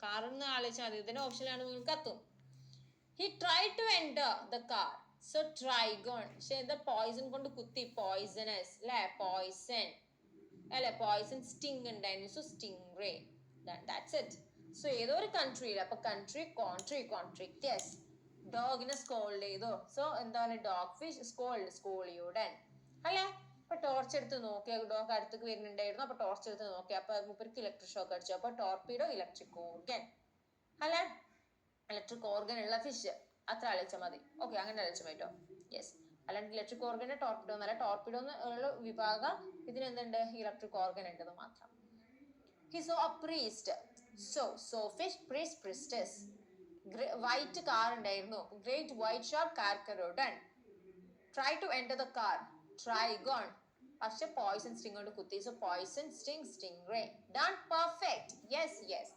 കാറെന്ന് ആലോചിച്ചാൽ മതി, ഇതിന്റെ ഓപ്ഷനിലാണ് നിങ്ങൾക്ക് കത്തും. He try to enter the car, so trygon. പക്ഷെ എന്താ പോയിസൺ കൊണ്ട് കുത്തി, പോയിസണസ് അല്ലെ, പോയിസൺ അല്ലെ, പോയിസൺ സ്റ്റിങ് ഉണ്ടായിരുന്നു, so sting ray. That's it. So ഏതോ ഒരു കൺട്രിയിൽ, അപ്പൊ കൺട്രി കോൺട്രിക്ട്, യെസ്. ഡോഗിനെ സ്കോൾഡ് ചെയ്തു, സോ എന്താണ് ഡോഗ് ഫിഷ് സ്കോളിയോഡൻ അല്ലെ. അപ്പൊ ടോർച്ച് എടുത്ത് നോക്കിയ ഡോഗ് അടുത്തേക്ക് വരുന്നുണ്ടായിരുന്നു, അപ്പൊ ടോർച്ച് എടുത്ത് നോക്കി, അപ്പൊ മൂപ്പർക്ക് ഇലക്ട്രിക് ഷോക്ക് അടിച്ചു, അപ്പൊ ടോർപീഡോ ഇലക്ട്രിക് ഓർഗൻ അല്ലെ. ഇലക്ട്രിക് ഓർഗൻ ഉള്ള ഫിഷ്, അത്ര അലച്ചാൽ മതി. ഓക്കെ, അങ്ങനെ അലച്ചാൽ പറ്റോ, യെസ്. അല്ലാണ്ട് ഇലക്ട്രിക് ഓർഗൻ ടോർപിഡോ എന്നല്ല, ടോർപിഡോ ഉള്ള വിഭാഗം ഇതിന് എന്തുണ്ട്, ഇലക്ട്രിക് ഓർഗൻ ഉണ്ടെന്ന് മാത്രം. He saw a priest. So fish, priest, priestess. White car ഉണ്ടായിരുന്നു, great white shark carcharodon. Try to enter the car, trygon. പക്ഷെ പോയിസൺ സ്റ്റിങ് കൊണ്ട് കുത്തി, so poison sting ray. Done, perfect, yes.